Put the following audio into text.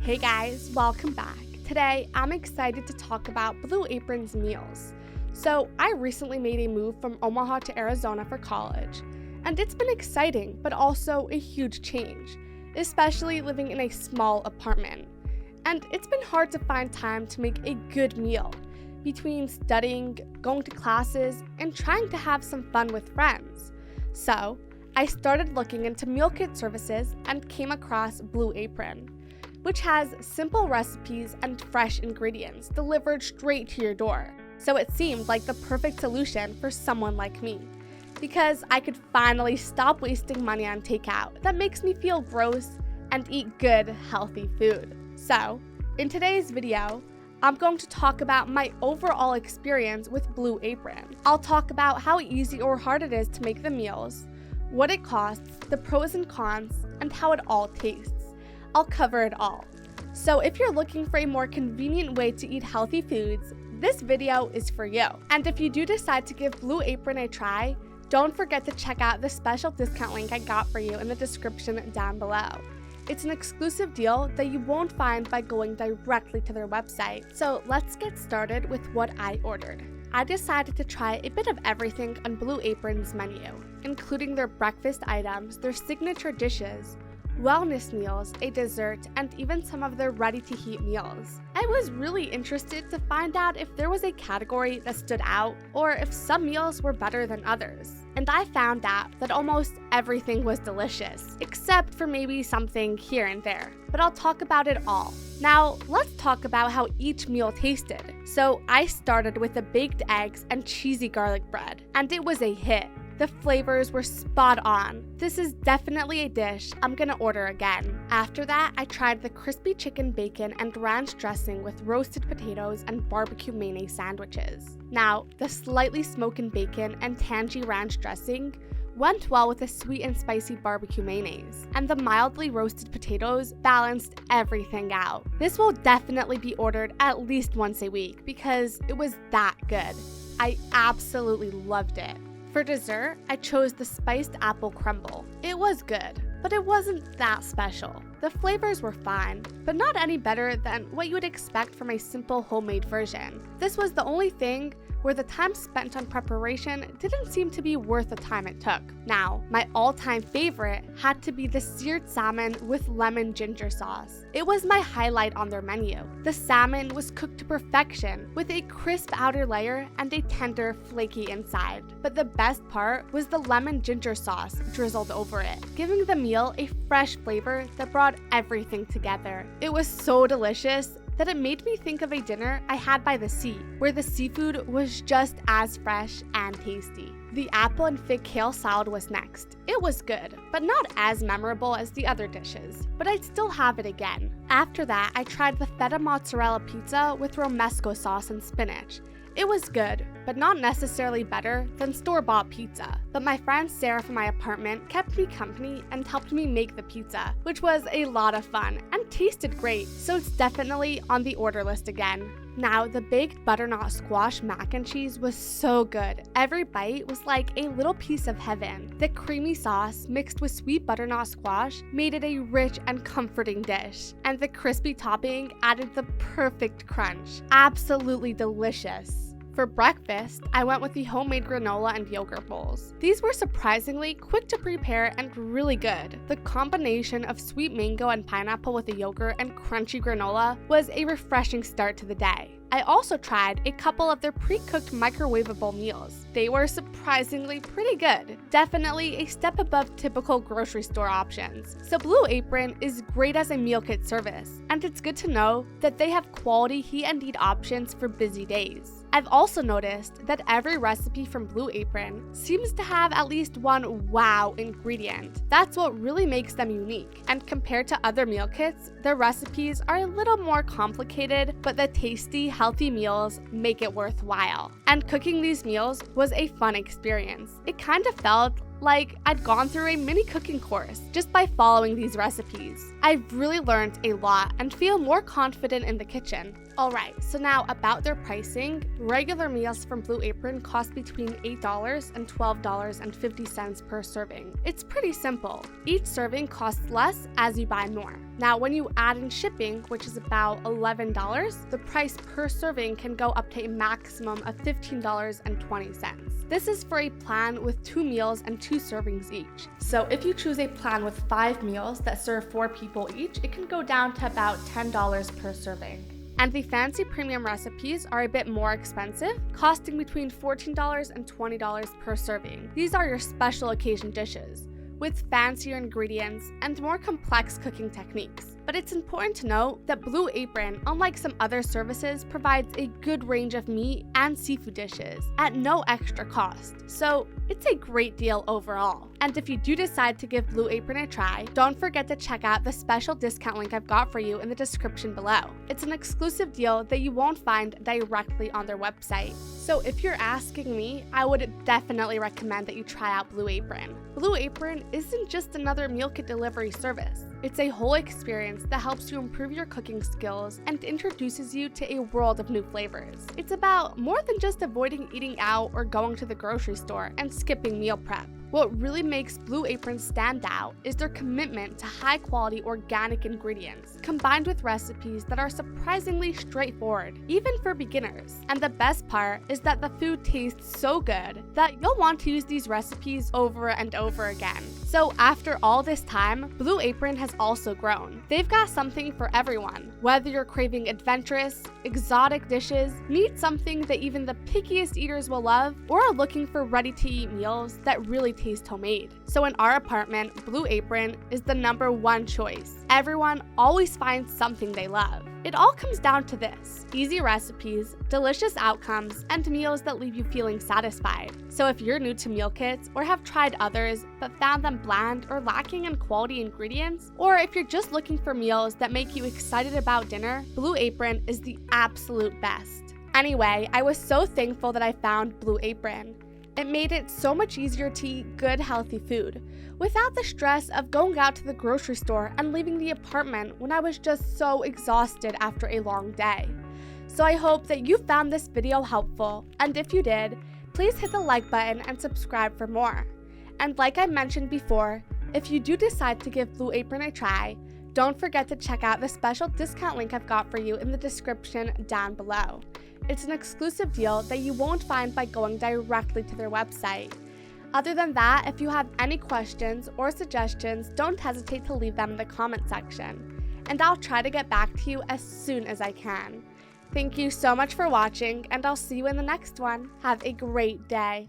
Hey guys, welcome back. Today, I'm excited to talk about Blue Apron's meals. So, I recently made a move from Omaha to Arizona for college, and it's been exciting, but also a huge change, especially living in a small apartment. And it's been hard to find time to make a good meal between studying, going to classes, and trying to have some fun with friends. So, I started looking into meal kit services and came across Blue Apron, which has simple recipes and fresh ingredients delivered straight to your door. So it seemed like the perfect solution for someone like me, because I could finally stop wasting money on takeout that makes me feel gross and eat good, healthy food. So, in today's video, I'm going to talk about my overall experience with Blue Apron. I'll talk about how easy or hard it is to make the meals, what it costs, the pros and cons, and how it all tastes. I'll cover it all. So if you're looking for a more convenient way to eat healthy foods, this video is for you. And if you do decide to give Blue Apron a try, don't forget to check out the special discount link I got for you in the description down below. It's an exclusive deal that you won't find by going directly to their website. So let's get started with what I ordered. I decided to try a bit of everything on Blue Apron's menu, including their breakfast items, their signature dishes, wellness meals, a dessert, and even some of their ready-to-heat meals. I was really interested to find out if there was a category that stood out or if some meals were better than others. And I found out that almost everything was delicious, except for maybe something here and there. But I'll talk about it all. Now, let's talk about how each meal tasted. So I started with the baked eggs and cheesy garlic bread, and it was a hit. The flavors were spot on. This is definitely a dish I'm gonna order again. After that, I tried the crispy chicken bacon and ranch dressing with roasted potatoes and barbecue mayonnaise sandwiches. Now, the slightly smoky bacon and tangy ranch dressing went well with the sweet and spicy barbecue mayonnaise, and the mildly roasted potatoes balanced everything out. This will definitely be ordered at least once a week because it was that good. I absolutely loved it. For dessert, I chose the spiced apple crumble. It was good, but it wasn't that special. The flavors were fine, but not any better than what you would expect from a simple homemade version. This was the only thing where the time spent on preparation didn't seem to be worth the time it took. Now, my all-time favorite had to be the seared salmon with lemon ginger sauce. It was my highlight on their menu. The salmon was cooked to perfection with a crisp outer layer and a tender, flaky inside. But the best part was the lemon ginger sauce drizzled over it, giving the meal a fresh flavor that brought everything together. It was so delicious that it made me think of a dinner I had by the sea, where the seafood was just as fresh and tasty. The apple and fig kale salad was next. It was good, but not as memorable as the other dishes, but I'd still have it again. After that, I tried the feta mozzarella pizza with romesco sauce and spinach. It was good, but not necessarily better than store-bought pizza. But my friend Sarah from my apartment kept me company and helped me make the pizza, which was a lot of fun and tasted great, so it's definitely on the order list again. Now, the baked butternut squash mac and cheese was so good. Every bite was like a little piece of heaven. The creamy sauce mixed with sweet butternut squash made it a rich and comforting dish, and the crispy topping added the perfect crunch. Absolutely delicious. For breakfast, I went with the homemade granola and yogurt bowls. These were surprisingly quick to prepare and really good. The combination of sweet mango and pineapple with the yogurt and crunchy granola was a refreshing start to the day. I also tried a couple of their pre-cooked microwavable meals. They were surprisingly pretty good. Definitely a step above typical grocery store options. So Blue Apron is great as a meal kit service, and it's good to know that they have quality heat and eat options for busy days. I've also noticed that every recipe from Blue Apron seems to have at least one wow ingredient. That's what really makes them unique. And compared to other meal kits, their recipes are a little more complicated, but the tasty, healthy meals make it worthwhile. And cooking these meals was a fun experience. It kind of felt like I'd gone through a mini cooking course just by following these recipes. I've really learned a lot and feel more confident in the kitchen. Alright, so now about their pricing. Regular meals from Blue Apron cost between $8 and $12.50 per serving. It's pretty simple. Each serving costs less as you buy more. Now, when you add in shipping, which is about $11, the price per serving can go up to a maximum of $15.20. This is for a plan with 2 meals and 2 servings each. So if you choose a plan with 5 meals that serve 4 people each, it can go down to about $10 per serving. And the fancy premium recipes are a bit more expensive, costing between $14 and $20 per serving. These are your special occasion dishes, with fancier ingredients and more complex cooking techniques. But it's important to note that Blue Apron, unlike some other services, provides a good range of meat and seafood dishes at no extra cost. So it's a great deal overall. And if you do decide to give Blue Apron a try, don't forget to check out the special discount link I've got for you in the description below. It's an exclusive deal that you won't find directly on their website. So if you're asking me, I would definitely recommend that you try out Blue Apron. Blue Apron isn't just another meal kit delivery service. It's a whole experience that helps you improve your cooking skills and introduces you to a world of new flavors. It's about more than just avoiding eating out or going to the grocery store and skipping meal prep. What really makes Blue Apron stand out is their commitment to high-quality organic ingredients, combined with recipes that are surprisingly straightforward, even for beginners. And the best part is that the food tastes so good that you'll want to use these recipes over and over again. So after all this time, Blue Apron has also grown. They've got something for everyone. Whether you're craving adventurous, exotic dishes, need something that even the pickiest eaters will love, or are looking for ready-to-eat meals that really taste homemade. So in our apartment, Blue Apron is the #1 choice. Everyone always finds something they love. It all comes down to this: easy recipes, delicious outcomes, and meals that leave you feeling satisfied. So if you're new to meal kits or have tried others but found them bland or lacking in quality ingredients, or if you're just looking for meals that make you excited about dinner, Blue Apron is the absolute best. Anyway, I was so thankful that I found Blue Apron. It made it so much easier to eat good, healthy food, without the stress of going out to the grocery store and leaving the apartment when I was just so exhausted after a long day. So I hope that you found this video helpful, and if you did, please hit the like button and subscribe for more. And like I mentioned before, if you do decide to give Blue Apron a try, don't forget to check out the special discount link I've got for you in the description down below. It's an exclusive deal that you won't find by going directly to their website. Other than that, if you have any questions or suggestions, don't hesitate to leave them in the comment section, and I'll try to get back to you as soon as I can. Thank you so much for watching, and I'll see you in the next one. Have a great day.